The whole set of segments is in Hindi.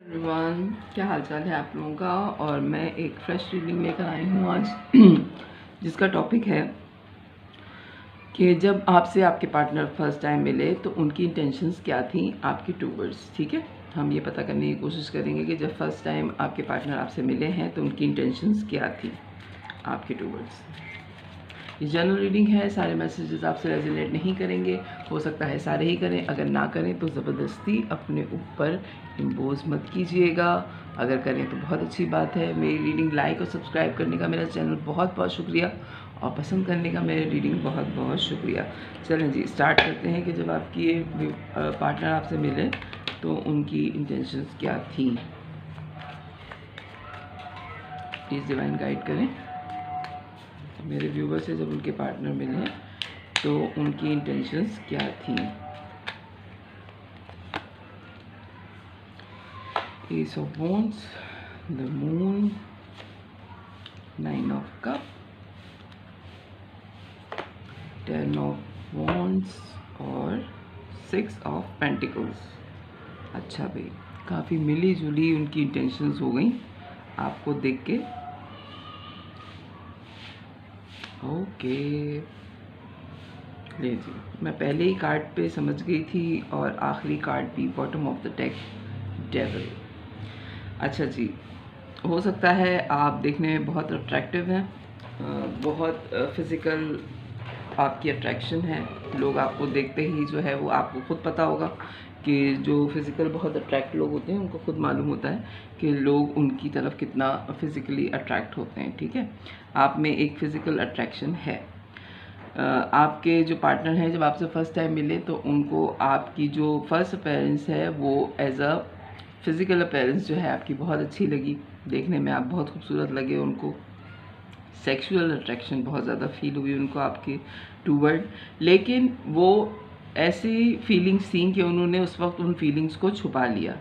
एवरीवन, क्या हाल चाल है आप लोगों का। और मैं एक फ्रेश रीडिंग लेकर आई हूँ आज जिसका टॉपिक है कि जब आपसे आपके पार्टनर फर्स्ट टाइम मिले तो उनकी इंटेंशंस क्या थी आपकी टूवर्ड्स। ठीक है, हम ये पता करने की कोशिश करेंगे कि जब फर्स्ट टाइम आपके पार्टनर आपसे मिले हैं तो उनकी इंटेंशंस क्या थी आपके टूवर्ड्स। ये जनरल रीडिंग है, सारे मैसेजेस आपसे रेजोनेट नहीं करेंगे, हो सकता है सारे ही करें। अगर ना करें तो ज़बरदस्ती अपने ऊपर इम्पोज मत कीजिएगा, अगर करें तो बहुत अच्छी बात है। मेरी रीडिंग लाइक और सब्सक्राइब करने का मेरा चैनल बहुत बहुत शुक्रिया, और पसंद करने का मेरी रीडिंग बहुत बहुत शुक्रिया। चलें जी, स्टार्ट करते हैं कि जब आपकी पार्टनर आपसे मिले तो उनकी इंटेंशंस क्या थी। प्लीज़ डिवाइन गाइड करें मेरे व्यूवर से, जब उनके पार्टनर मिले तो उनकी इंटेंशंस क्या थी। S of wands, the moon, 9 of cup, 10 of wands और 6 ऑफ पेंटिकल्स। अच्छा भाई, काफ़ी मिली जुली उनकी इंटेंशंस हो गई आपको देख के। ओके ले जी, मैं पहले ही कार्ड पे समझ गई थी, और आखिरी कार्ड भी bottom of the deck, devil. अच्छा जी, हो सकता है आप देखने में बहुत अट्रैक्टिव हैं, बहुत फिज़िकल आपकी अट्रैक्शन है। लोग आपको देखते ही जो है वो, आपको खुद पता होगा कि जो फिज़िकल बहुत अट्रैक्ट लोग होते हैं उनको खुद मालूम होता है कि लोग उनकी तरफ कितना फिज़िकली अट्रैक्ट होते हैं। ठीक है, आप में एक फ़िज़िकल अट्रैक्शन है। आपके जो पार्टनर हैं जब आपसे फ़र्स्ट टाइम मिले तो उनको आपकी जो फर्स्ट अपीयरेंस है वो एज अ फिज़िकल अपीयरेंस जो है आपकी बहुत अच्छी लगी, देखने में आप बहुत खूबसूरत लगे उनको। सेक्सुअल अट्रैक्शन बहुत ज़्यादा फील हुई उनको आपके टूवर्ड, लेकिन वो ऐसी फीलिंग्स थी कि उन्होंने उस वक्त उन फीलिंग्स को छुपा लिया।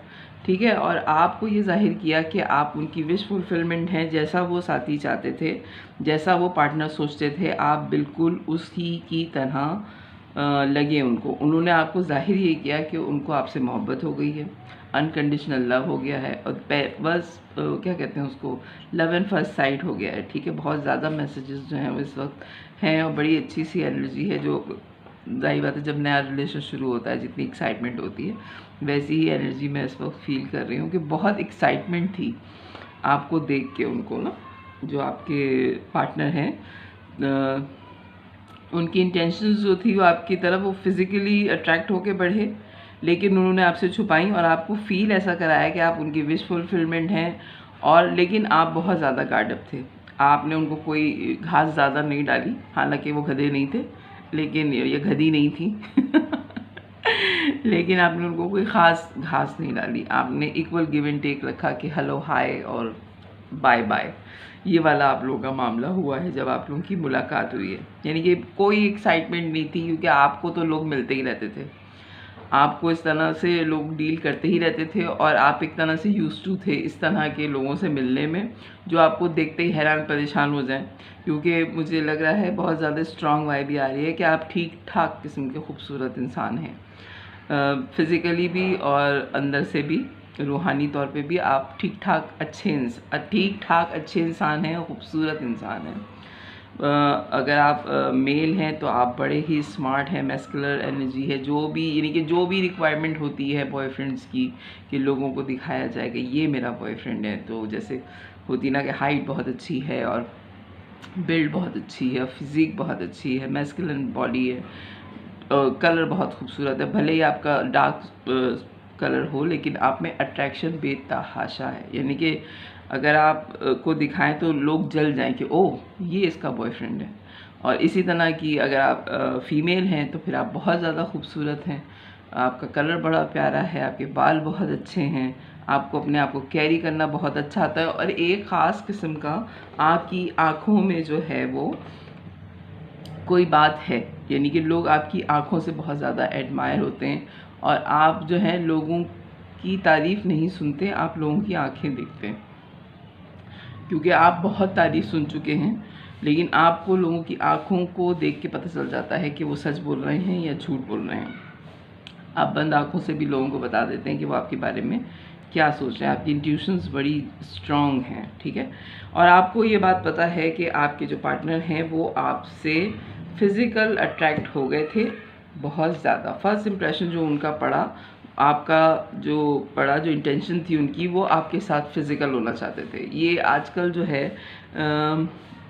ठीक है, और आपको ये जाहिर किया कि आप उनकी विश फुलफिलमेंट हैं, जैसा वो साथी चाहते थे, जैसा वो पार्टनर सोचते थे, आप बिल्कुल उसी की तरह लगे उनको। उन्होंने आपको जाहिर ये किया कि उनको आपसे मोहब्बत हो गई है, अनकंडीशनल लव हो गया है, और बस क्या कहते हैं उसको, लव एंड फर्स्ट साइट हो गया है। ठीक है, बहुत ज़्यादा मैसेजेस जो हैं वो इस वक्त हैं, और बड़ी अच्छी सी एनर्जी है। जो जाहिर बात है, जब नया रिलेशन शुरू होता है जितनी एक्साइटमेंट होती है वैसी ही एनर्जी मैं इस वक्त फील कर रही हूँ कि बहुत एक्साइटमेंट थी आपको देख के उनको ना। जो आपके पार्टनर हैं उनकी इंटेंशंस जो थी वो आपकी तरफ, वो फिज़िकली अट्रैक्ट होके बढ़े, लेकिन उन्होंने आपसे छुपाई और आपको फील ऐसा कराया कि आप उनकी विश फुलफिलमेंट हैं। और लेकिन आप बहुत ज़्यादा गार्डअप थे, आपने उनको कोई घास ज़्यादा नहीं डाली, हालांकि वो गधे नहीं थे, लेकिन ये गधी नहीं थी लेकिन आपने उनको कोई ख़ास घास नहीं डाली, आपने इक्वल गिव एंड टेक रखा कि हेलो हाय और बाय बाय। ये वाला आप लोगों का मामला हुआ है जब आप लोगों की मुलाकात हुई है। यानी कि कोई एक्साइटमेंट नहीं थी, क्योंकि आपको तो लोग मिलते ही रहते थे, आपको इस तरह से लोग डील करते ही रहते थे, और आप एक तरह से यूज्ड टू थे इस तरह के लोगों से मिलने में, जो आपको देखते ही हैरान परेशान हो जाएं। क्योंकि मुझे लग रहा है बहुत ज़्यादा स्ट्रॉन्ग वाइब भी आ रही है कि आप ठीक ठाक किस्म के खूबसूरत इंसान हैं, फिज़िकली भी और अंदर से भी, रूहानी तौर पे भी आप ठीक ठाक अच्छे इंसान हैं, खूबसूरत इंसान हैं। अगर आप मेल हैं तो आप बड़े ही स्मार्ट हैं, मैस्कुलर एनर्जी है, जो भी यानी कि जो भी रिक्वायरमेंट होती है बॉयफ्रेंड्स की, कि लोगों को दिखाया जाए कि ये मेरा बॉयफ्रेंड है। तो जैसे होती ना कि हाइट बहुत अच्छी है, और बिल्ड बहुत अच्छी है, फिज़िक बहुत अच्छी है, मैस्कुलिन बॉडी है, कलर बहुत खूबसूरत है, भले ही आपका डार्क कलर हो, लेकिन आप में अट्रैक्शन बेतहाशा है। यानी कि अगर आप को दिखाएं तो लोग जल जाएं कि ओह ये इसका बॉयफ्रेंड है। और इसी तरह की अगर आप फीमेल हैं तो फिर आप बहुत ज़्यादा खूबसूरत हैं, आपका कलर बड़ा प्यारा है, आपके बाल बहुत अच्छे हैं, आपको अपने आप को कैरी करना बहुत अच्छा आता है, और एक ख़ास किस्म का आपकी आँखों में जो है वो कोई बात है। यानी कि लोग आपकी आँखों से बहुत ज़्यादा एडमायर होते हैं, और आप जो हैं लोगों की तारीफ़ नहीं सुनते, आप लोगों की आँखें देखते हैं, क्योंकि आप बहुत तारीफ़ सुन चुके हैं। लेकिन आपको लोगों की आँखों को देख के पता चल जाता है कि वो सच बोल रहे हैं या झूठ बोल रहे हैं। आप बंद आँखों से भी लोगों को बता देते हैं कि वो आपके बारे में क्या सोच रहे हैं, आपकी इंट्यूशंस बड़ी स्ट्रॉन्ग हैं, ठीक है। और आपको ये बात पता है कि आपके जो पार्टनर हैं वो आपसे फिज़िकल अट्रैक्ट हो गए थे बहुत ज़्यादा। फर्स्ट इम्प्रेशन जो उनका पड़ा, आपका जो पड़ा, जो इंटेंशन थी उनकी, वो आपके साथ फिज़िकल होना चाहते थे। ये आजकल जो है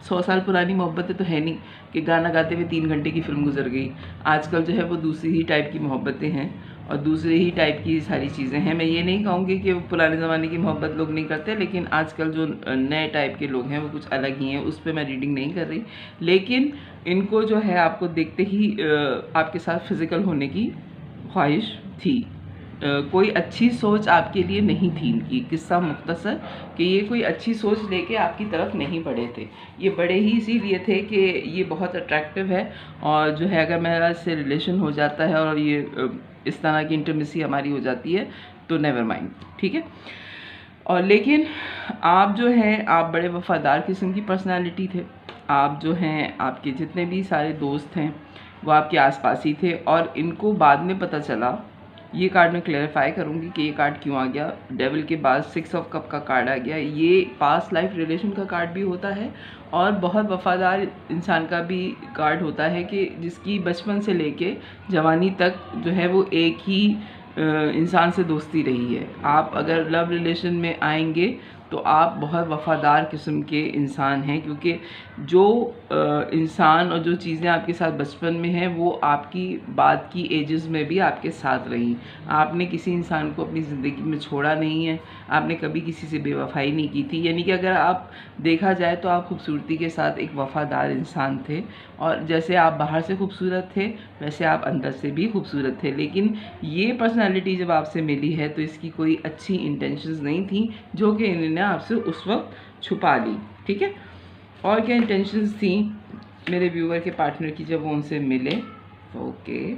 100 साल पुरानी मोहब्बतें तो है नहीं कि गाना गाते हुए 3 घंटे की फ़िल्म गुजर गई। आजकल जो है वो दूसरी ही टाइप की मोहब्बतें हैं और दूसरे ही टाइप की सारी चीज़ें हैं। मैं ये नहीं कहूँगी कि पुराने ज़माने की मोहब्बत लोग नहीं करते, लेकिन आजकल जो नए टाइप के लोग हैं वो कुछ अलग ही हैं, उस पर मैं रीडिंग नहीं कर रही। लेकिन इनको जो है आपको देखते ही आपके साथ फिज़िकल होने की ख्वाहिश थी। कोई अच्छी सोच आपके लिए नहीं थी इनकी। किस्सा मुख्तसर कि ये कोई अच्छी सोच लेके आपकी तरफ नहीं बढ़े थे। ये बड़े ही इसीलिए थे कि ये बहुत अट्रैक्टिव है और जो है अगर मेरा इससे रिलेशन हो जाता है और ये इस तरह की इंटीमेसी हमारी हो जाती है तो नेवर माइंड, ठीक है। और लेकिन आप जो हैं, आप बड़े वफ़ादार किस्म की पर्सनालिटी थे। आप जो हैं, आपके जितने भी सारे दोस्त हैं वो आपके आसपास ही थे और इनको बाद में पता चला। ये कार्ड मैं क्लेरिफाई करूँगी कि ये कार्ड क्यों आ गया। डेविल के बाद 6 ऑफ कप का कार्ड आ गया। ये पास्ट लाइफ रिलेशन का कार्ड भी होता है और बहुत वफ़ादार इंसान का भी कार्ड होता है कि जिसकी बचपन से लेके जवानी तक जो है वो एक ही इंसान से दोस्ती रही है। आप अगर लव रिलेशन में आएंगे तो आप बहुत वफ़ादार किस्म के इंसान हैं, क्योंकि जो इंसान और जो चीज़ें आपके साथ बचपन में हैं वो आपकी बाद की एजेस में भी आपके साथ रहीं। आपने किसी इंसान को अपनी ज़िंदगी में छोड़ा नहीं है, आपने कभी किसी से बेवफ़ाई नहीं की थी। यानी कि अगर आप देखा जाए तो आप खूबसूरती के साथ एक वफ़ादार इंसान थे और जैसे आप बाहर से खूबसूरत थे वैसे आप अंदर से भी खूबसूरत थे। लेकिन ये पर्सनालिटी जब आपसे मिली है तो इसकी कोई अच्छी इंटेंशंस नहीं थी जो कि इन्होंने आपसे उस वक्त छुपा ली, ठीक है। और क्या इंटेंशंस थी मेरे व्यूअर के पार्टनर की जब वो उनसे मिले? ओके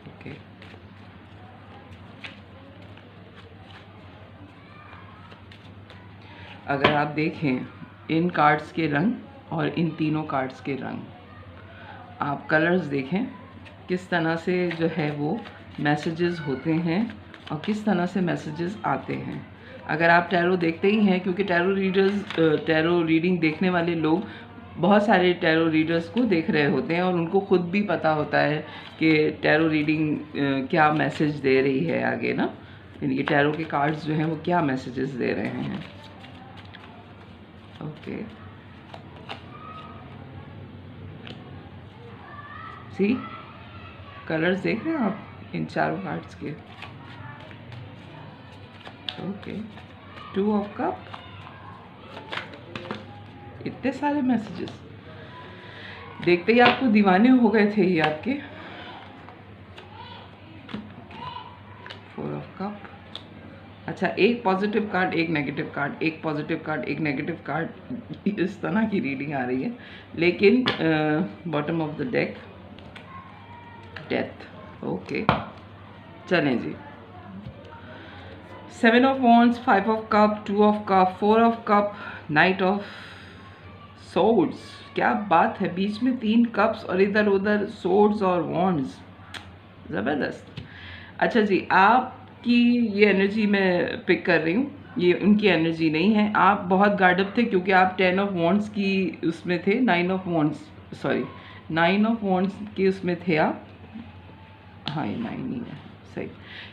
ओके, अगर आप देखें इन कार्ड्स के रंग और इन तीनों कार्ड्स के रंग, आप कलर्स देखें किस तरह से जो है वो मैसेजेस होते हैं और किस तरह से मैसेजेस आते हैं। अगर आप टैरो देखते ही हैं, क्योंकि टैरो रीडिंग देखने वाले लोग बहुत सारे टैरो रीडर्स को देख रहे होते हैं और उनको खुद भी पता होता है कि टैरो रीडिंग क्या मैसेज दे रही है आगे ना, यानी कि टैरो के कार्ड्स जो हैं वो क्या मैसेजेस दे रहे हैं। ओके, सी कलर्स देख रहे हैं आप इन चारों कार्ड्स के? ओके, 2 ऑफ कप, इतने सारे मैसेजेस देखते ही आपको दीवाने हो गए थे ये आपके। 4 ऑफ कप, अच्छा एक पॉजिटिव कार्ड एक नेगेटिव कार्ड, एक पॉजिटिव कार्ड एक नेगेटिव कार्ड, इस तरह की रीडिंग आ रही है। लेकिन bottom of the deck death. Okay चलें जी, 7 of wands, 5 of cup, 2 of cup, 4 of cup, night of swords. क्या बात है, बीच में 3 कप्स और इधर उधर सोर्ड्स और वॉन्ड्स, ज़बरदस्त। अच्छा जी, आपकी ये एनर्जी मैं पिक कर रही हूँ, ये उनकी एनर्जी नहीं है। आप बहुत गार्डअप थे क्योंकि आप 10 ऑफ वॉन्ड्स की उसमें थे, 9 of wands, sorry 9 of wands की उसमें थे आप। हाँ ये 9 ही है, सही,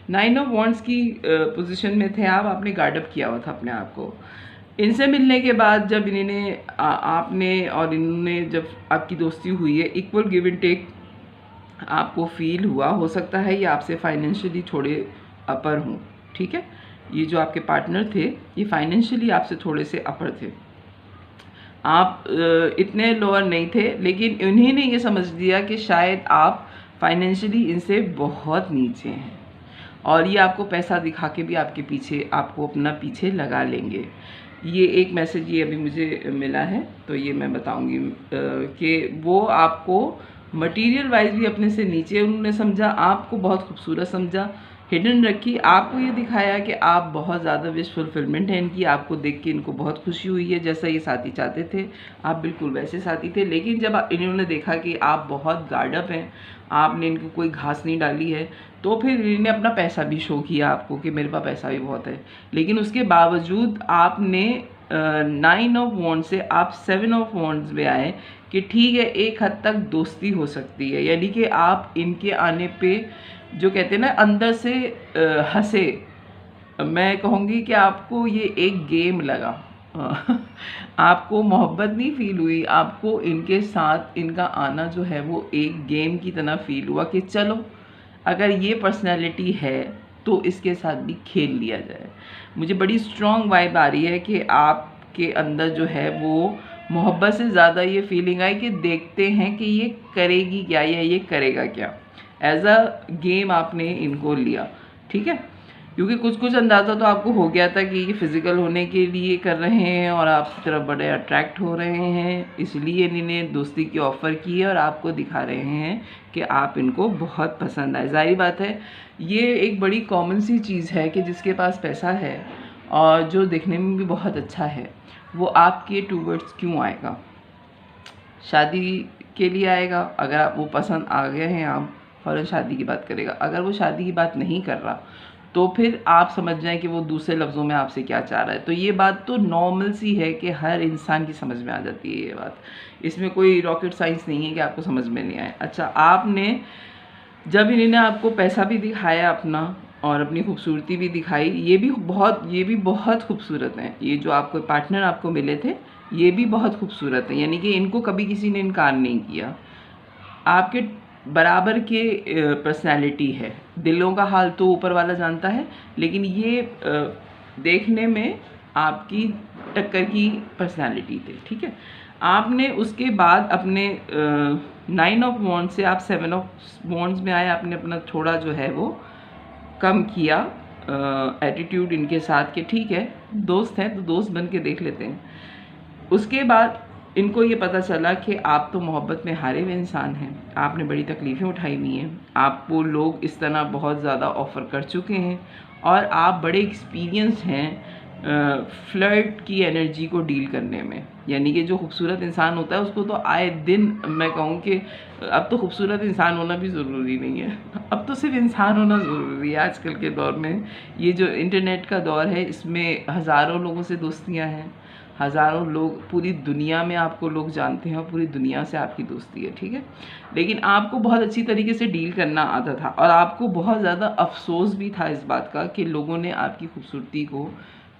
9 ऑफ वॉन्ड्स की पोजीशन में थे आप। आपने गार्डअप किया हुआ था अपने आप को। इनसे मिलने के बाद जब इन्होंने आपने और इन्होंने जब आपकी दोस्ती हुई है, इक्वल गिव एंड टेक आपको फील हुआ। हो सकता है ये आपसे फाइनेंशियली थोड़े अपर हों, ठीक है। ये जो आपके पार्टनर थे ये फाइनेंशियली आपसे थोड़े से अपर थे, आप इतने लोअर नहीं थे, लेकिन उन्होंने ये समझ लिया कि शायद आप फाइनेंशियली इनसे बहुत नीचे हैं और ये आपको पैसा दिखा के भी आपके पीछे, आपको अपना पीछे लगा लेंगे। ये एक मैसेज ये अभी मुझे मिला है तो ये मैं बताऊंगी कि वो आपको मटेरियल वाइज भी अपने से नीचे उन्होंने समझा, आपको बहुत खूबसूरत समझा, हिडन रखी, आपको ये दिखाया कि आप बहुत ज़्यादा विश फुलफिलमेंट है इनकी। आपको देख के इनको बहुत खुशी हुई है, जैसा ये साथी चाहते थे आप बिल्कुल वैसे साथी थे। लेकिन जब इन्होंने देखा कि आप बहुत गार्डअप हैं, आपने इनको कोई घास नहीं डाली है, तो तो फिर इन्होंने अपना पैसा भी शो किया आपको कि मेरे पास पैसा भी बहुत है, लेकिन उसके बावजूद आपने 9 ऑफ वॉन्ड्स से आप 7 ऑफ वॉन्ड्स में आए कि ठीक है एक हद तक दोस्ती हो सकती है, यानी कि आप इनके आने पे जो कहते हैं ना अंदर से हंसे। मैं कहूँगी कि आपको ये एक गेम लगा, आपको मोहब्बत नहीं फील हुई, आपको इनके साथ इनका आना जो है वो एक गेम की तरह फील हुआ कि चलो अगर ये पर्सनैलिटी है तो इसके साथ भी खेल लिया जाए। मुझे बड़ी स्ट्रॉन्ग वाइब आ रही है कि आपके अंदर जो है वो मोहब्बत से ज़्यादा ये फीलिंग आई कि देखते हैं कि ये करेगी क्या या ये करेगा क्या। एज अ गेम आपने इनको लिया, ठीक है, क्योंकि कुछ कुछ अंदाज़ा तो आपको हो गया था कि ये फिज़िकल होने के लिए कर रहे हैं और आपकी तरफ बड़े अट्रैक्ट हो रहे हैं, इसलिए इन्होंने दोस्ती की ऑफ़र की है और आपको दिखा रहे हैं कि आप इनको बहुत पसंद आए। ज़ाहिर बात है ये एक बड़ी कॉमन सी चीज़ है कि जिसके पास पैसा है और जो देखने में भी बहुत अच्छा है वो आपके टूवर्ड्स क्यों आएगा? शादी के लिए आएगा। अगर आप वो पसंद आ गए हैं आप फ़ौरन शादी की बात करेगा। अगर वो शादी की बात नहीं कर रहा तो फिर आप समझ जाएं कि वो दूसरे लफ्ज़ों में आपसे क्या चाह रहा है। तो ये बात तो नॉर्मल सी है कि हर इंसान की समझ में आ जाती है ये बात, इसमें कोई रॉकेट साइंस नहीं है कि आपको समझ में नहीं आए। अच्छा, आपने जब इन्होंने आपको पैसा भी दिखाया अपना और अपनी खूबसूरती भी दिखाई, ये भी बहुत खूबसूरत हैं। ये जो आपको पार्टनर आपको मिले थे ये भी बहुत खूबसूरत हैं, यानी कि इनको कभी किसी ने इनकार नहीं किया। आपके बराबर के पर्सनैलिटी है, दिलों का हाल तो ऊपर वाला जानता है, लेकिन ये देखने में आपकी टक्कर की पर्सनैलिटी थे, ठीक है। आपने उसके बाद अपने 9 ऑफ वॉन्ड्स से आप 7 ऑफ वॉन्ड्स में आए, आपने अपना थोड़ा जो है वो कम किया एटीट्यूड इनके साथ कि ठीक है दोस्त हैं तो दोस्त बन के देख लेते हैं। उसके बाद इनको ये पता चला कि आप तो मोहब्बत में हारे हुए इंसान हैं, आपने बड़ी तकलीफ़ें उठाई हुई हैं, आपको लोग इस तरह बहुत ज़्यादा ऑफ़र कर चुके हैं और आप बड़े एक्सपीरियंस हैं फ्लर्ट की एनर्जी को डील करने में। यानी कि जो खूबसूरत इंसान होता है उसको तो आए दिन मैं कहूँ कि अब तो खूबसूरत इंसान होना भी ज़रूरी नहीं है, अब तो सिर्फ इंसान होना ज़रूरी है। आजकल के दौर में ये जो इंटरनेट का दौर है इसमें हज़ारों लोगों से दोस्तियाँ हैं, हज़ारों लोग पूरी दुनिया में आपको लोग जानते हैं और पूरी दुनिया से आपकी दोस्ती है, ठीक है। लेकिन आपको बहुत अच्छी तरीके से डील करना आता था और आपको बहुत ज़्यादा अफसोस भी था इस बात का कि लोगों ने आपकी खूबसूरती को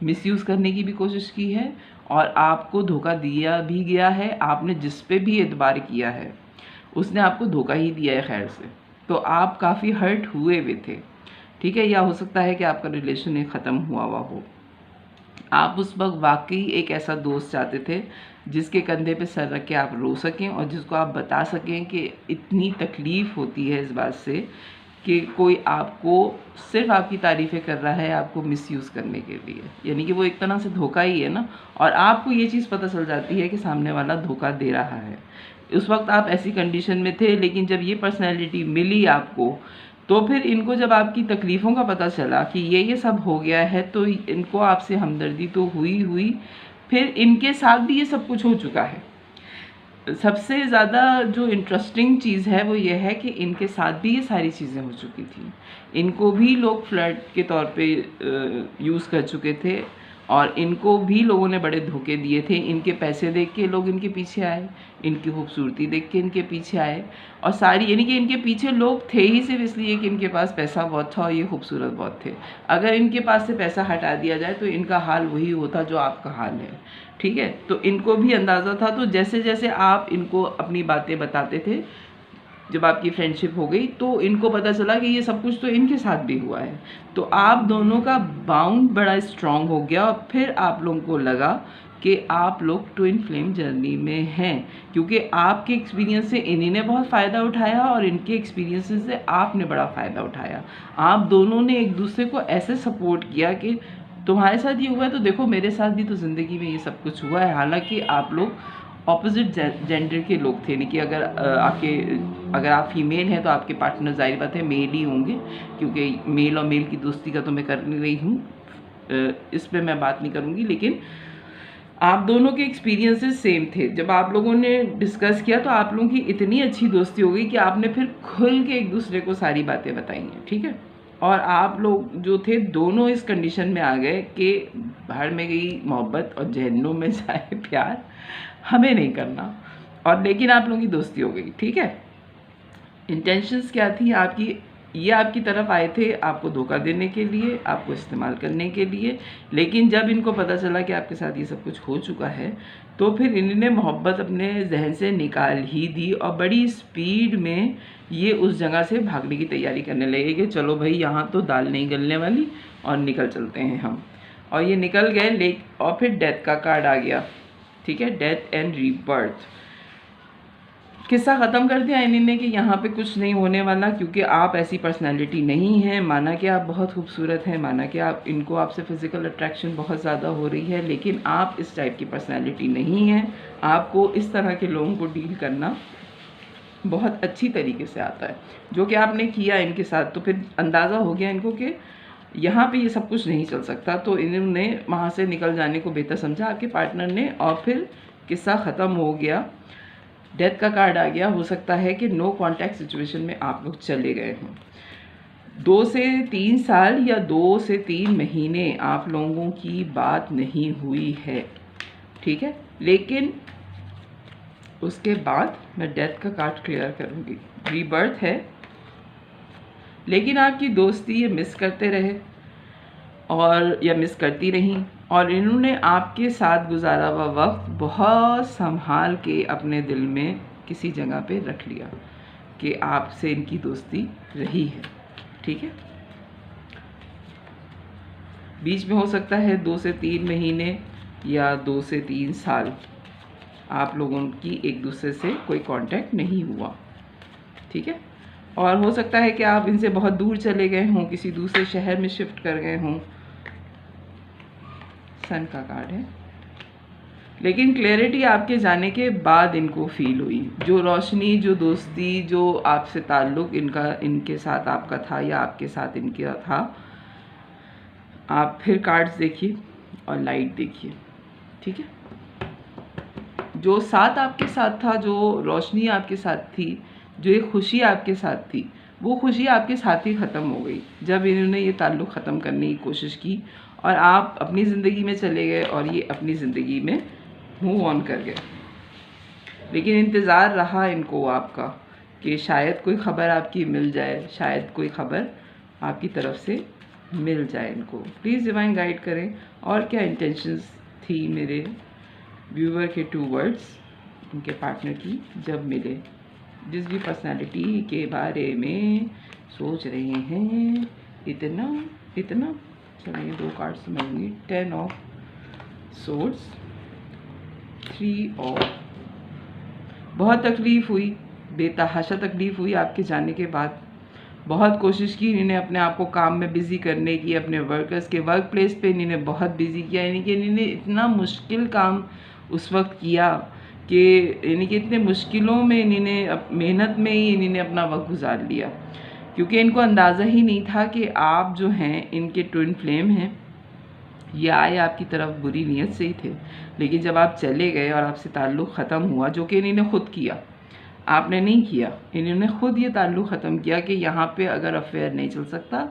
मिसयूज़ करने की भी कोशिश की है और आपको धोखा दिया भी गया है। आपने जिस पे भी एतबार किया है उसने आपको धोखा ही दिया है खैर से, तो आप काफ़ी हर्ट हुए हुए थे, ठीक है। या हो सकता है कि आपका रिलेशन ख़त्म हुआ हो। आप उस वक्त वाकई एक ऐसा दोस्त चाहते थे जिसके कंधे पे सर रख के आप रो सकें और जिसको आप बता सकें कि इतनी तकलीफ़ होती है इस बात से कि कोई आपको सिर्फ आपकी तारीफ़ें कर रहा है आपको मिसयूज़ करने के लिए, यानी कि वो एक तरह से धोखा ही है ना। और आपको ये चीज़ पता चल जाती है कि सामने वाला धोखा दे रहा है। उस वक्त आप ऐसी कंडीशन में थे, लेकिन जब ये पर्सनैलिटी मिली आपको तो फिर इनको जब आपकी तकलीफ़ों का पता चला कि ये सब हो गया है तो इनको आपसे हमदर्दी तो हुई, फिर इनके साथ भी ये सब कुछ हो चुका है। सबसे ज़्यादा जो इंटरेस्टिंग चीज़ है वो ये है कि इनके साथ भी ये सारी चीज़ें हो चुकी थी। इनको भी लोग फ्लर्ट के तौर पे यूज़ कर चुके थे और इनको भी लोगों ने बड़े धोखे दिए थे। इनके पैसे देख के लोग इनके पीछे आए, इनकी खूबसूरती देख के इनके पीछे आए और सारी यानी कि इनके पीछे लोग थे ही सिर्फ इसलिए कि इनके पास पैसा बहुत था और ये खूबसूरत बहुत थे। अगर इनके पास से पैसा हटा दिया जाए तो इनका हाल वही होता जो आपका हाल है, ठीक है। तो इनको भी अंदाज़ा था। तो जैसे जैसे आप इनको अपनी बातें बताते थे, जब आपकी फ्रेंडशिप हो गई तो इनको पता चला कि ये सब कुछ तो इनके साथ भी हुआ है। तो आप दोनों का बाउंड बड़ा स्ट्रॉन्ग हो गया और फिर आप लोगों को लगा कि आप लोग ट्विन फ्लेम जर्नी में हैं, क्योंकि आपके एक्सपीरियंस से इन्हीं ने बहुत फ़ायदा उठाया और इनके एक्सपीरियंस से आपने बड़ा फ़ायदा उठाया। आप दोनों ने एक दूसरे को ऐसे सपोर्ट किया कि तुम्हारे साथ ये हुआ है तो देखो मेरे साथ भी तो ज़िंदगी में ये सब कुछ हुआ है। हालांकि आप लोग ऑपोजिट जेंडर के लोग थे, यानी कि अगर आप फीमेल हैं तो आपके पार्टनर ज़ाहिर बात है मेल ही होंगे, क्योंकि मेल और मेल की दोस्ती का तो मैं कर नहीं रही हूँ, इस पे मैं बात नहीं करूँगी। लेकिन आप दोनों के एक्सपीरियंसेस सेम थे। जब आप लोगों ने डिस्कस किया तो आप लोगों की इतनी अच्छी दोस्ती हो गई कि आपने फिर खुल के एक दूसरे को सारी बातें बताई हैं, ठीक है। और आप लोग जो थे दोनों इस कंडीशन में आ गए कि भाड़ में गई मोहब्बत और जहन्नुम में जाए प्यार, हमें नहीं करना। और लेकिन आप लोगों की दोस्ती हो गई, ठीक है। इंटेंशंस क्या थी आपकी? ये आपकी तरफ आए थे आपको धोखा देने के लिए, आपको इस्तेमाल करने के लिए। लेकिन जब इनको पता चला कि आपके साथ ये सब कुछ हो चुका है तो फिर इन्होंने मोहब्बत अपने जहन से निकाल ही दी और बड़ी स्पीड में ये उस जगह से भागने की तैयारी करने लगे कि चलो भाई यहाँ तो दाल नहीं गलने वाली और निकल चलते हैं हम। और ये निकल गए और फिर डेथ का कार्ड आ गया, ठीक है, डेथ एंड रीबर्थ। किस्सा ख़त्म कर दिया इन्हीं ने कि यहाँ पे कुछ नहीं होने वाला, क्योंकि आप ऐसी पर्सनालिटी नहीं हैं। माना कि आप बहुत खूबसूरत हैं, माना कि आप इनको आपसे फ़िज़िकल अट्रैक्शन बहुत ज़्यादा हो रही है, लेकिन आप इस टाइप की पर्सनालिटी नहीं हैं। आपको इस तरह के लोगों को डील करना बहुत अच्छी तरीके से आता है, जो कि आपने किया इनके साथ। तो फिर अंदाज़ा हो गया इनको कि यहाँ पे ये सब कुछ नहीं चल सकता, तो इन्होंने वहाँ से निकल जाने को बेहतर समझा आपके पार्टनर ने, और फिर किस्सा ख़त्म हो गया। डेथ का कार्ड आ गया। हो सकता है कि नो कॉन्टैक्ट सिचुएशन में आप लोग चले गए हों। 2 से 3 साल या 2 से 3 महीने आप लोगों की बात नहीं हुई है, ठीक है। लेकिन उसके बाद मैं डेथ का कार्ड क्लियर करूँगी। रीबर्थ है, लेकिन आपकी दोस्ती ये मिस करते रहे और या मिस करती रहीं, और इन्होंने आपके साथ गुजारा हुआ वक्त बहुत संभाल के अपने दिल में किसी जगह पे रख लिया कि आपसे इनकी दोस्ती रही है, ठीक है। बीच में हो सकता है 2 से 3 महीने या 2 से 3 साल आप लोगों की एक दूसरे से कोई कांटेक्ट नहीं हुआ, ठीक है। और हो सकता है कि आप इनसे बहुत दूर चले गए हों, किसी दूसरे शहर में शिफ्ट कर गए हों। सन का कार्ड है, लेकिन क्लैरिटी आपके जाने के बाद इनको फील हुई। जो रोशनी, जो दोस्ती, जो आपसे ताल्लुक़ इनके साथ आपका था या आपके साथ इनका था। आप फिर कार्ड्स देखिए और लाइट देखिए, ठीक है। जो साथ आपके साथ था, जो रोशनी आपके साथ थी, जो एक खुशी आपके साथ थी, वो खुशी आपके साथ ही ख़त्म हो गई जब इन्होंने ये ताल्लुक़ ख़त्म करने की कोशिश की और आप अपनी ज़िंदगी में चले गए और ये अपनी ज़िंदगी में मूव ऑन कर गए। लेकिन इंतज़ार रहा इनको आपका कि शायद कोई ख़बर आपकी मिल जाए, शायद कोई ख़बर आपकी तरफ से मिल जाए इनको। प्लीज़ डिवाइन गाइड करें और क्या इंटेंशंस थी मेरे व्यूवर के 2 वर्ड्स उनके पार्टनर की जब मिले। जिस भी पर्सनालिटी के बारे में सोच रहे हैं, इतना चलिए 2 कार्ड समझूंगी। 10 of swords, 3 of. बहुत तकलीफ़ हुई, बेतहाशा तकलीफ़ हुई आपके जाने के बाद। बहुत कोशिश की इन्होंने अपने आप को काम में बिज़ी करने की, अपने वर्कर्स के वर्क प्लेस पे इन्होंने बहुत बिज़ी किया। यानी कि इन्होंने इतना मुश्किल काम उस वक्त किया कि यानी कि इतने मुश्किलों में इन्होंने मेहनत में ही इन्होंने अपना वक्त गुजार लिया, क्योंकि इनको अंदाज़ा ही नहीं था कि आप जो हैं इनके ट्विन फ्लेम हैं। ये आए आपकी तरफ बुरी नीयत से ही थे, लेकिन जब आप चले गए और आपसे ताल्लुक़ ख़त्म हुआ, जो कि इन्होंने ख़ुद किया, आपने नहीं किया, इन्होंने ख़ुद ये ताल्लुक़ ख़त्म किया कि यहाँ पे अगर अफेयर नहीं चल सकता,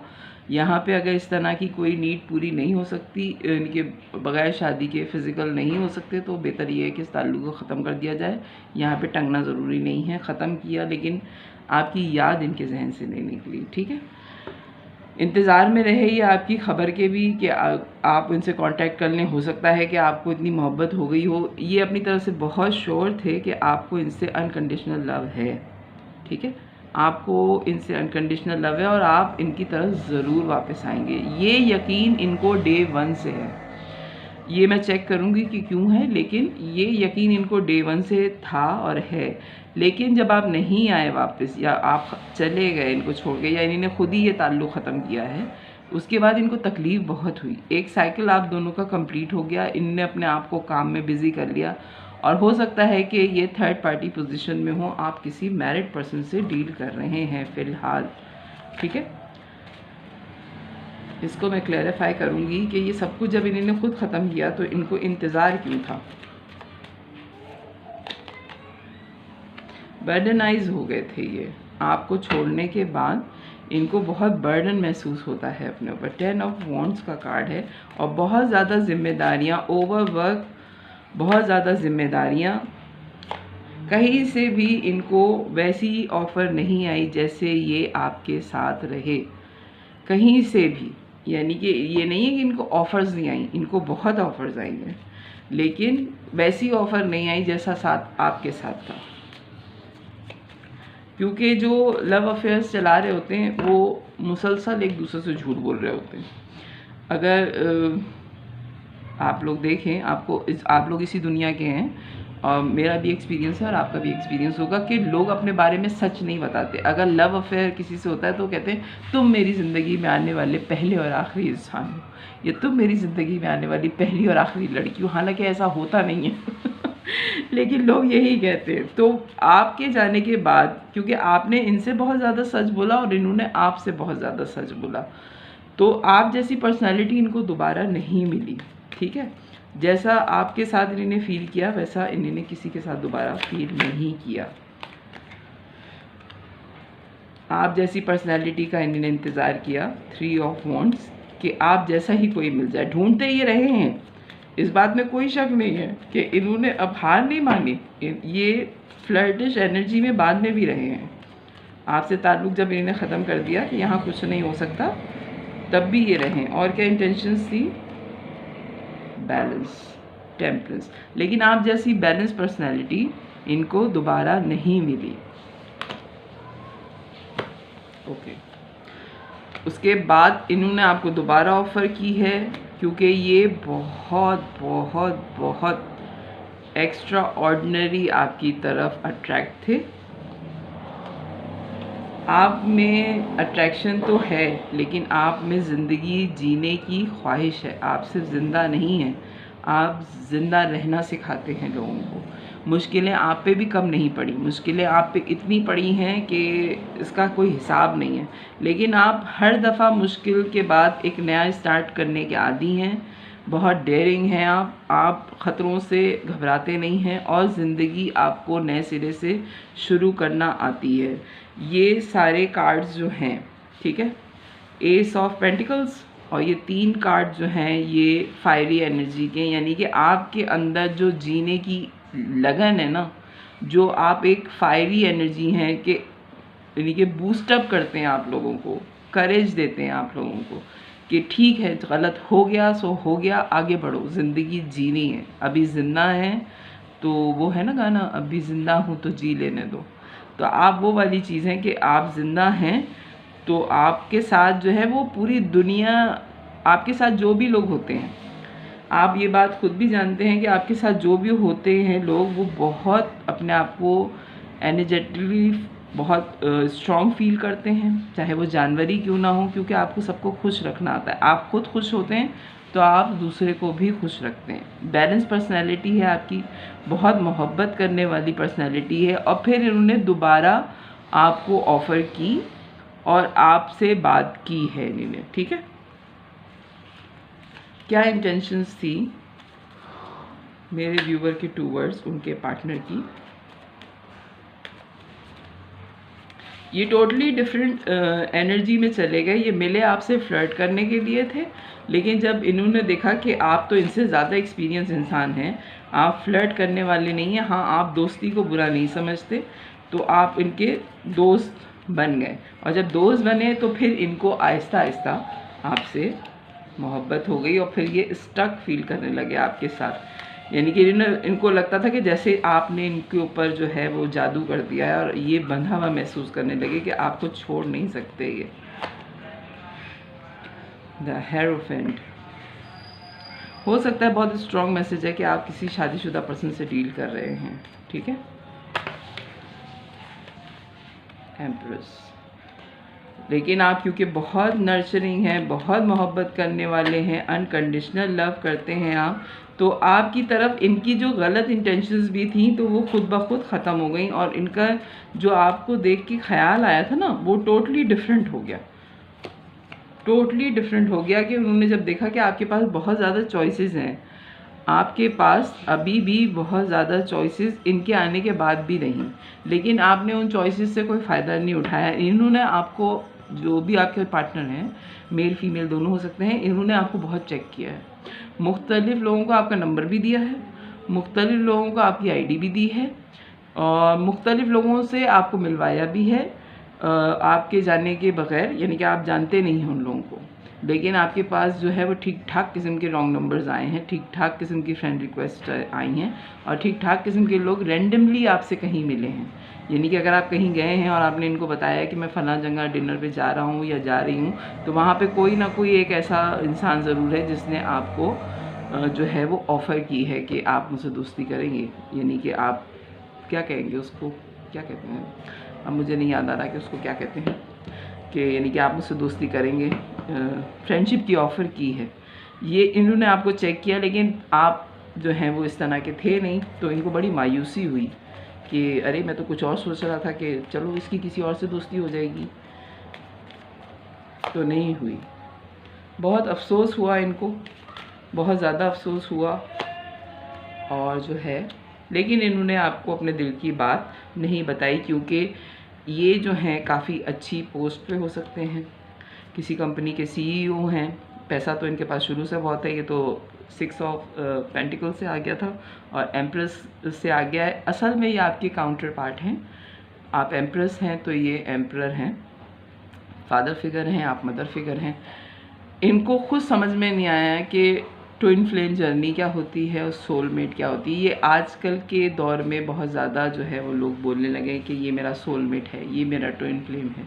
यहाँ पे अगर इस तरह की कोई नीड पूरी नहीं हो सकती, इनके बग़ैर शादी के फ़िज़िकल नहीं हो सकते, तो बेहतर ये है कि इस ताल्लुक़ को ख़त्म कर दिया जाए। यहाँ पे टंगना ज़रूरी नहीं है। ख़त्म किया, लेकिन आपकी याद इनके जहन से नहीं निकली, ठीक है। इंतज़ार में रहे ये आपकी ख़बर के भी कि आप इनसे कांटेक्ट कर लें। हो सकता है कि आपको इतनी मोहब्बत हो गई हो, ये अपनी तरफ से बहुत श्योर थे कि आपको इनसे अनकंडीशनल लव है, ठीक है। आपको इनसे अनकंडीशनल लव है और आप इनकी तरफ ज़रूर वापस आएंगे। ये यकीन इनको डे 1 से है। ये मैं चेक करूँगी कि क्यों है, लेकिन ये यकीन इनको डे 1 से था और है। लेकिन जब आप नहीं आए वापस या आप चले गए इनको छोड़ के, या इन्होंने खुद ही ये ताल्लुक़ ख़त्म किया है, उसके बाद इनको तकलीफ़ बहुत हुई। एक साइकिल आप दोनों का कंप्लीट हो गया, इनने अपने आप को काम में बिज़ी कर लिया, और हो सकता है कि ये थर्ड पार्टी पोजीशन में हो। आप किसी मैरिड पर्सन से डील कर रहे हैं फ़िलहाल, ठीक है। इसको मैं क्लैरिफाई करूँगी कि ये सब कुछ जब इन्होंने खुद ख़त्म किया तो इनको इंतज़ार क्यों था। बर्डनाइज हो गए थे ये, आपको छोड़ने के बाद इनको बहुत बर्डन महसूस होता है अपने ऊपर। 10 ऑफ वॉन्ड्स का कार्ड है और बहुत ज़्यादा जिम्मेदारियाँ, ओवरवर्क, बहुत ज़्यादा जिम्मेदारियाँ। कहीं से भी इनको वैसी ऑफ़र नहीं आई जैसे ये आपके साथ रहे, कहीं से भी। यानी कि ये नहीं है कि इनको ऑफ़र्स नहीं आई, इनको बहुत ऑफ़र्स आई हैं, लेकिन वैसी ऑफ़र नहीं आई जैसा साथ आपके साथ था। क्योंकि जो लव अफेयर्स चला रहे होते हैं वो मुसलसल एक दूसरे से झूठ बोल रहे होते हैं। अगर आप लोग देखें, आप लोग इसी दुनिया के हैं और मेरा भी एक्सपीरियंस है और आपका भी एक्सपीरियंस होगा कि लोग अपने बारे में सच नहीं बताते। अगर लव अफेयर किसी से होता है तो कहते हैं तुम मेरी ज़िंदगी में आने वाले पहले और आखिरी इंसान हो, या तुम मेरी ज़िंदगी में आने वाली पहली और आखिरी लड़की हो। हालांकि ऐसा होता नहीं है लेकिन लोग यही कहते हैं। तो आपके जाने के बाद, क्योंकि आपने इनसे बहुत ज़्यादा सच बोला और इन्होंने आपसे बहुत ज़्यादा सच बोला, तो आप जैसी पर्सनालिटी इनको दोबारा नहीं मिली। ठीक है, जैसा आपके साथ इन्होंने फील किया वैसा इन्होंने किसी के साथ दोबारा फील नहीं किया। आप जैसी पर्सनालिटी का इन्होंने इंतज़ार किया, 3 ऑफ वॉन्ड्स, कि आप जैसा ही कोई मिल जाए। ढूंढते ये रहे हैं, इस बात में कोई शक नहीं है कि इन्होंने अब हार नहीं मानी। ये फ्लर्टिश एनर्जी में बाद में भी रहे हैं। आपसे ताल्लुक़ जब इन्होंने ख़त्म कर दिया कि यहाँ कुछ नहीं हो सकता, तब भी ये रहे। और क्या इंटेंशंस थी? Balance, temperance. लेकिन आप जैसी बैलेंस पर्सनैलिटी इनको दोबारा नहीं मिली। ओके, उसके बाद इन्होंने आपको दोबारा ऑफ़र की है क्योंकि ये बहुत बहुत बहुत एक्स्ट्रा ऑर्डिनरी आपकी तरफ अट्रैक्ट थे। आप में अट्रैक्शन तो है, लेकिन आप में ज़िंदगी जीने की ख्वाहिश है। आप सिर्फ ज़िंदा नहीं हैं, आप ज़िंदा रहना सिखाते हैं लोगों को। मुश्किलें आप पे भी कम नहीं पड़ी, मुश्किलें आप पे इतनी पड़ी हैं कि इसका कोई हिसाब नहीं है। लेकिन आप हर दफ़ा मुश्किल के बाद एक नया स्टार्ट करने के आदी हैं, बहुत डेयरिंग हैं आप ख़तरों से घबराते नहीं हैं और ज़िंदगी आपको नए सिरे से शुरू करना आती है। ये सारे कार्ड्स जो हैं, ठीक है, एस ऑफ पेंटिकल्स और ये 3 कार्ड जो हैं ये फायरी एनर्जी के, यानी कि आपके अंदर जो जीने की लगन है ना, जो आप एक फायरी एनर्जी हैं कि यानी कि बूस्टअप करते हैं आप लोगों को, करेज देते हैं आप लोगों को कि ठीक है, गलत हो गया सो हो गया, आगे बढ़ो, ज़िंदगी जीनी है, अभी ज़िंदा है। तो वो है ना गाना, अभी ज़िंदा हूँ तो जी लेने दो। तो आप वो वाली चीज़ हैं कि आप ज़िंदा हैं, तो आपके साथ जो है वो पूरी दुनिया, आपके साथ जो भी लोग होते हैं, आप ये बात खुद भी जानते हैं कि आपके साथ जो भी होते हैं लोग, वो बहुत अपने आप को एनर्जेटिकली बहुत स्ट्रॉन्ग फील करते हैं, चाहे वो जानवर ही क्यों ना हो, क्योंकि आपको सबको खुश रखना आता है। आप खुद खुश होते हैं तो आप दूसरे को भी खुश रखते हैं। बैलेंस पर्सनैलिटी है आपकी, बहुत मोहब्बत करने वाली पर्सनैलिटी है। और फिर इन्होंने दोबारा आपको ऑफ़र की और आपसे बात की है इन्होंने, ठीक है। क्या इंटेंशंस थी मेरे व्यूवर के टूवर्ड्स उनके पार्टनर की? ये टोटली डिफरेंट एनर्जी में चले गए। ये मिले आपसे फ्लर्ट करने के लिए थे, लेकिन जब इन्होंने देखा कि आप तो इनसे ज़्यादा एक्सपीरियंस इंसान हैं, आप फ्लर्ट करने वाले नहीं हैं, हाँ आप दोस्ती को बुरा नहीं समझते, तो आप इनके दोस्त बन गए। और जब दोस्त बने तो फिर इनको आहिस्ता आहिस्ता आपसे मोहब्बत हो गई और फिर ये स्टक फील करने लगे आपके साथ। यानी कि इनको लगता था कि जैसे आपने इनके ऊपर जो है वो जादू कर दिया है और ये बंधा हुआ महसूस करने लगे कि आपको छोड़ नहीं सकते ये। द हेरोफेंट हो सकता है बहुत स्ट्रॉन्ग मैसेज है कि आप किसी शादीशुदा पर्सन से डील कर रहे हैं, ठीक है। एम्प्रेस, लेकिन आप क्योंकि बहुत नर्चरिंग हैं, बहुत मोहब्बत करने वाले हैं, अनकंडीशनल लव करते हैं आप, तो आपकी तरफ इनकी जो गलत इंटेंशंस भी थी तो वो खुद ब खुद ख़त्म हो गई और इनका जो आपको देख के ख्याल आया था ना वो टोटली डिफरेंट हो गया। टोटली डिफरेंट हो गया कि उन्होंने जब देखा कि आपके पास बहुत ज़्यादा चॉइसेस हैं, आपके पास अभी भी बहुत ज़्यादा चॉइसेस इनके आने के बाद भी नहीं, लेकिन आपने उन चॉइसेस से कोई फ़ायदा नहीं उठाया। इन्होंने आपको, जो भी आपके पार्टनर हैं, मेल फीमेल दोनों हो सकते हैं, इन्होंने आपको बहुत चेक किया है। मुख्तलिफ़ लोगों को आपका नंबर भी दिया है, मुख्तलिफ़ लोगों को आपकी आईडी भी दी है, और मुख्तलिफ़ लोगों से आपको मिलवाया भी है आपके जाने के बग़ैर, यानी कि आप जानते नहीं हैं उन लोगों को, लेकिन आपके पास जो है वो ठीक ठाक किस्म के रॉन्ग नंबर्स आए हैं, ठीक ठाक किस्म की फ्रेंड रिक्वेस्ट आई हैं, और ठीक ठाक किस्म के लोग रैंडमली आपसे कहीं मिले हैं। यानी कि अगर आप कहीं गए हैं और आपने इनको बताया कि मैं फ़लाँ जगह डिनर पे जा रहा हूँ या जा रही हूँ, तो वहाँ पे कोई ना कोई एक ऐसा इंसान ज़रूर है जिसने आपको जो है वो ऑफ़र की है कि आप मुझसे दोस्ती करेंगे, यानी कि आप क्या कहेंगे उसको, क्या कहते हैं, अब मुझे नहीं याद आ रहा कि उसको क्या कहते हैं, कि यानी कि आप मुझसे दोस्ती करेंगे, फ्रेंडशिप की ऑफ़र की है। ये इन्होंने आपको चेक किया, लेकिन आप जो हैं वो इस तरह के थे नहीं, तो इनको बड़ी मायूसी हुई कि अरे मैं तो कुछ और सोच रहा था कि चलो इसकी किसी और से दोस्ती हो जाएगी, तो नहीं हुई। बहुत अफसोस हुआ इनको, बहुत ज़्यादा अफसोस हुआ, और जो है, लेकिन इन्होंने आपको अपने दिल की बात नहीं बताई, क्योंकि ये जो हैं काफ़ी अच्छी पोस्ट पे हो सकते हैं, किसी कंपनी के CEO हैं, पैसा तो इनके पास शुरू से बहुत है, ये तो 6 ऑफ पेंटिकल से आ गया था और एम्प्रेस से आ गया है। असल में ये आपके काउंटर पार्ट हैं, आप एम्प्रेस हैं तो ये एम्परर हैं, फादर फिगर हैं, आप मदर फिगर हैं। इनको खुद समझ में नहीं आया कि ट्विन फ्लेम जर्नी क्या होती है और सोलमेट क्या होती है। ये आजकल के दौर में बहुत ज़्यादा जो है वो लोग बोलने लगे कि ये मेरा सोलमेट है, ये मेरा ट्विन फ्लेम है।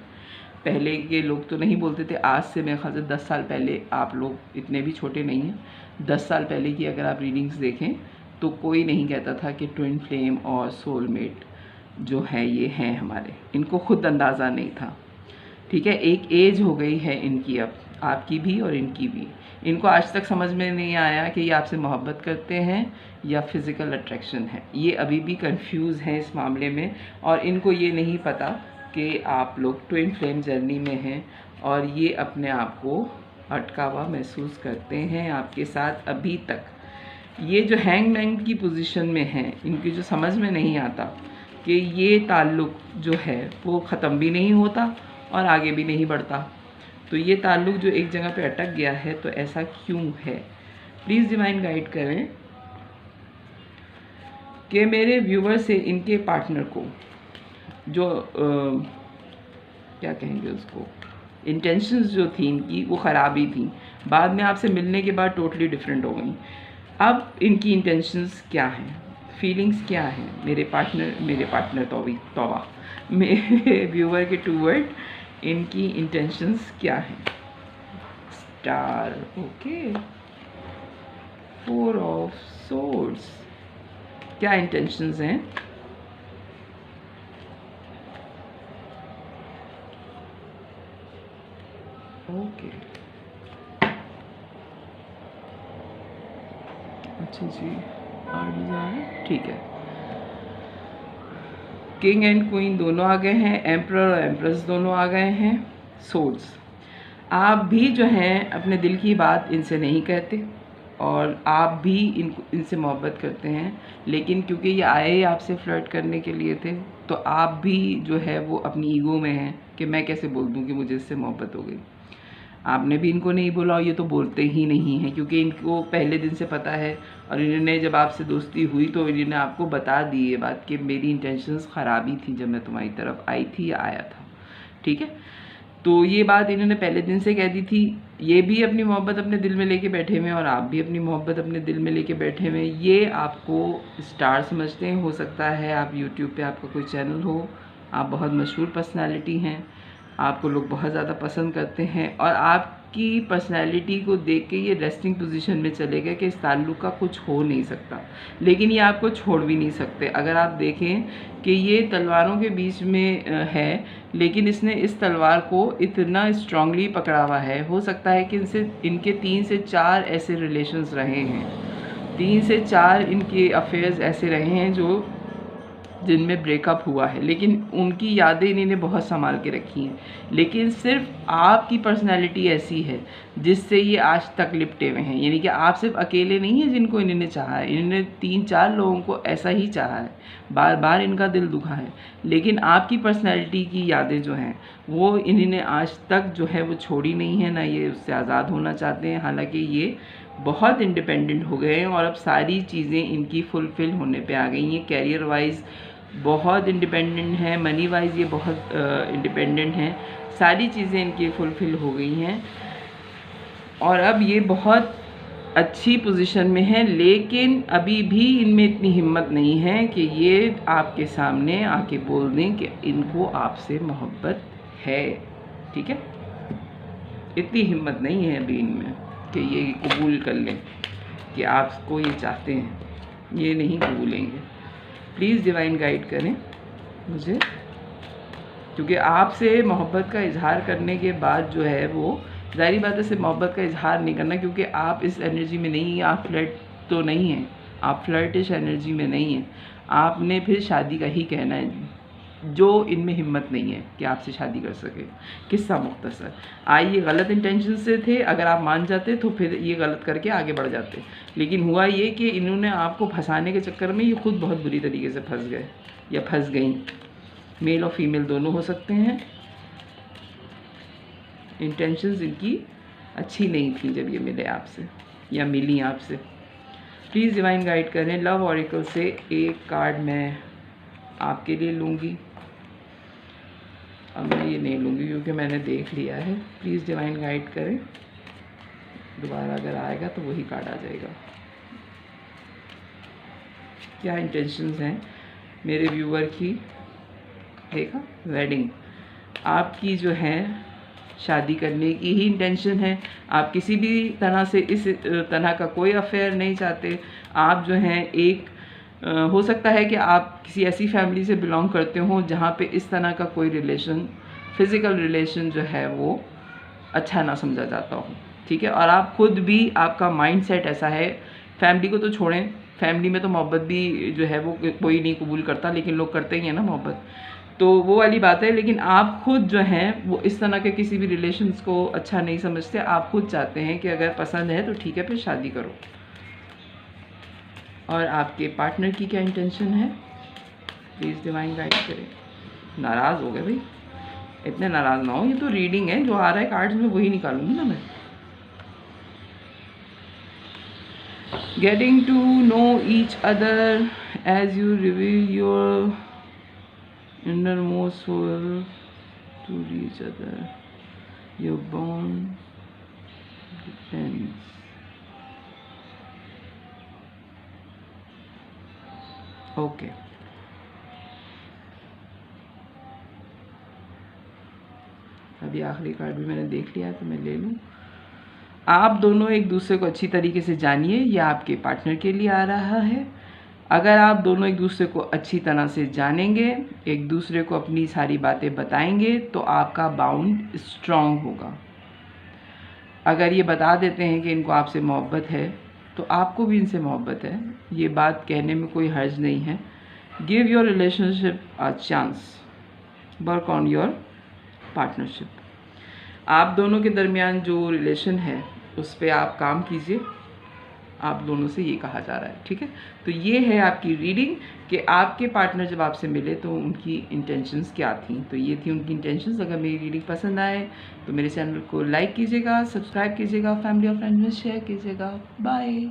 पहले के लोग तो नहीं बोलते थे, आज से मेरे ख्याल से 10 साल पहले, आप लोग इतने भी छोटे नहीं हैं, 10 साल पहले की अगर आप रीडिंग्स देखें तो कोई नहीं कहता था कि ट्विन फ्लेम और सोलमेट जो है ये हैं हमारे, इनको खुद अंदाज़ा नहीं था। ठीक है, एक एज हो गई है इनकी अब, आपकी भी और इनकी भी। इनको आज तक समझ में नहीं आया कि ये आपसे मोहब्बत करते हैं या फिज़िकल अट्रैक्शन है। ये अभी भी कंफ्यूज हैं इस मामले में, और इनको ये नहीं पता कि आप लोग ट्विन फ्लेम जर्नी में हैं, और ये अपने आप को अटका हुआ महसूस करते हैं आपके साथ अभी तक। ये जो हैंगमैन की पोजीशन में हैं, इनकी जो समझ में नहीं आता कि ये ताल्लुक़ जो है वो ख़त्म भी नहीं होता और आगे भी नहीं बढ़ता। तो ये ताल्लुक़ जो एक जगह पे अटक गया है, तो ऐसा क्यों है? प्लीज़ डिवाइन गाइड करें कि मेरे व्यूवर से इनके पार्टनर को जो क्या कहेंगे उसको, इंटेंशंस जो थी इनकी वो ख़राब ही थी, बाद में आपसे मिलने के बाद टोटली डिफरेंट हो गई। अब इनकी इंटेंशंस क्या हैं, फीलिंग्स क्या हैं मेरे पार्टनर तौबा मेरे व्यूवर के टूवर्ड इनकी इंटेंशंस क्या हैं? स्टार, ओके, 4 ऑफ सोर्ड्स, क्या इंटेंशंस हैं? ओके, अच्छा जी, ठीक है। किंग एंड क्वीन दोनों आ गए हैं, एम्परर और एम्प्रेस दोनों आ गए हैं, सोर्ड्स। आप भी जो हैं अपने दिल की बात इनसे नहीं कहते, और आप भी इनसे मोहब्बत करते हैं, लेकिन क्योंकि ये आए आपसे फ्लर्ट करने के लिए थे, तो आप भी जो है वो अपनी ईगो में हैं कि मैं कैसे बोल दूं कि मुझे इससे मोहब्बत हो गई। आपने भी इनको नहीं बोला, और ये तो बोलते ही नहीं हैं, क्योंकि इनको पहले दिन से पता है, और इन्होंने जब आपसे दोस्ती हुई तो इन्होंने आपको बता दी ये बात कि मेरी इंटेंशंस ख़राब ही थी जब मैं तुम्हारी तरफ आई थी या आया था। ठीक है, तो ये बात इन्होंने पहले दिन से कह दी थी। ये भी अपनी मोहब्बत अपने दिल में लेके बैठे हुए हैं, और आप भी अपनी मोहब्बत अपने दिल में लेके बैठे हुए हैं। ये आपको स्टार समझते हैं, हो सकता है आप यूट्यूब पे आपका कोई चैनल हो, आप बहुत मशहूर पर्सनालिटी हैं, आपको लोग बहुत ज़्यादा पसंद करते हैं, और आपकी पर्सनैलिटी को देख के ये रेस्टिंग पोजीशन में चले गए कि इस ताल्लुक़ का कुछ हो नहीं सकता, लेकिन ये आपको छोड़ भी नहीं सकते। अगर आप देखें कि ये तलवारों के बीच में है, लेकिन इसने इस तलवार को इतना स्ट्रांगली पकड़ा हुआ है, हो सकता है कि इनके 3 से 4 ऐसे रिलेशंस रहे हैं, 3 से 4 इनके अफेयर्स ऐसे रहे हैं जो जिनमें ब्रेकअप हुआ है, लेकिन उनकी यादें इन्होंने बहुत संभाल के रखी हैं। लेकिन सिर्फ आपकी पर्सनैलिटी ऐसी है जिससे ये आज तक लिपटे हुए हैं, यानी कि आप सिर्फ अकेले नहीं हैं जिनको इन्होंने चाहा है, इन्होंने 3-4 लोगों को ऐसा ही चाहा है, बार बार इनका दिल दुखा है, लेकिन आपकी पर्सनैलिटी की यादें जो हैं वो इन्होंने आज तक जो है वो छोड़ी नहीं है, ना ये उससे आज़ाद होना चाहते हैं। हालांकि ये बहुत इंडिपेंडेंट हो गए हैं और अब सारी चीज़ें इनकी फुलफ़िल होने पे आ गई हैं। कैरियर वाइज बहुत इंडिपेंडेंट हैं, मनी वाइज ये बहुत इंडिपेंडेंट हैं, सारी चीज़ें इनकी फुलफ़िल हो गई हैं और अब ये बहुत अच्छी पोजीशन में हैं। लेकिन अभी भी इनमें इतनी हिम्मत नहीं है कि ये आपके सामने आके बोल दें कि इनको आपसे मोहब्बत है, ठीक है। इतनी हिम्मत नहीं है अभी इनमें कि ये कबूल कर लें कि आपको ये चाहते हैं, ये नहीं कबूलेंगे। प्लीज़ डिवाइन गाइड करें मुझे, क्योंकि आपसे मोहब्बत का इजहार करने के बाद जो है वो ज़ाहिर बात है सिर्फ मोहब्बत का इजहार नहीं करना, क्योंकि आप इस एनर्जी में नहीं हैं, आप फ्लर्ट तो नहीं हैं, आप फ्लर्टिश एनर्जी में नहीं हैं, आपने फिर शादी का ही कहना है, जो इनमें हिम्मत नहीं है कि आपसे शादी कर सके। किस्सा मुख्तसर, ये गलत इंटेंशन से थे, अगर आप मान जाते तो फिर ये गलत करके आगे बढ़ जाते, लेकिन हुआ ये कि इन्होंने आपको फंसाने के चक्कर में ये खुद बहुत बुरी तरीके से फंस गए या फंस गई। मेल और फीमेल दोनों हो सकते हैं। इंटेंशंस इनकी अच्छी नहीं थी जब ये मिले आपसे या मिली आपसे। प्लीज़ डिवाइन गाइड करें। लव ऑरिकल से एक कार्ड मैं आपके लिए लूँगी, अब मैं ये नहीं लूँगी क्योंकि मैंने देख लिया है। प्लीज़ डिवाइन गाइड करें, दोबारा अगर आएगा तो वही कार्ड आ जाएगा। क्या इंटेंशंस हैं मेरे व्यूअर की? देखा, वेडिंग आपकी जो है शादी करने की ही इंटेंशन है। आप किसी भी तरह से इस तरह का कोई अफेयर नहीं चाहते। आप जो हैं एक हो सकता है कि आप किसी ऐसी फैमिली से बिलोंग करते हो जहाँ पे इस तरह का कोई रिलेशन, फिज़िकल रिलेशन जो है वो अच्छा ना समझा जाता हो, ठीक है। और आप खुद भी, आपका माइंडसेट ऐसा है, फैमिली को तो छोड़ें, फैमिली में तो मोहब्बत भी जो है वो कोई नहीं कबूल करता, लेकिन लोग करते ही हैं ना मोहब्बत, तो वो वाली बात है। लेकिन आप खुद जो हैं वो इस तरह के किसी भी रिलेशंस को अच्छा नहीं समझते। आप खुद चाहते हैं कि अगर पसंद है तो ठीक है फिर शादी करो। और आपके पार्टनर की क्या इंटेंशन है? प्लीज़ डिवाइन गाइड करें। नाराज़ हो गए भाई, इतने नाराज़ ना हो, ये तो रीडिंग है, जो आ रहा है कार्ड्स में वही निकालूंगी ना मैं। Getting to know each other as you reveal your innermost soul to each other, your bond depends. Okay, अभी आखिरी कार्ड भी मैंने देख लिया तो मैं ले लूँ। आप दोनों एक दूसरे को अच्छी तरीके से जानिए, यह आपके पार्टनर के लिए आ रहा है। अगर आप दोनों एक दूसरे को अच्छी तरह से जानेंगे, एक दूसरे को अपनी सारी बातें बताएंगे, तो आपका बाउंड स्ट्रॉन्ग होगा। अगर ये बता देते हैं कि इनको आपसे मोहब्बत है तो आपको भी इनसे मोहब्बत है, ये बात कहने में कोई हर्ज नहीं है। Give your relationship a chance, work on your partnership. आप दोनों के दरमियान जो रिलेशन है उस पर आप काम कीजिए, आप दोनों से ये कहा जा रहा है, ठीक है। तो ये है आपकी रीडिंग कि आपके पार्टनर जब आपसे मिले तो उनकी इंटेंशंस क्या थी। तो ये थी उनकी इंटेंशंस। अगर मेरी रीडिंग पसंद आए तो मेरे चैनल को लाइक कीजिएगा, सब्सक्राइब कीजिएगा, फैमिली और फ्रेंड्स में शेयर कीजिएगा। बाय।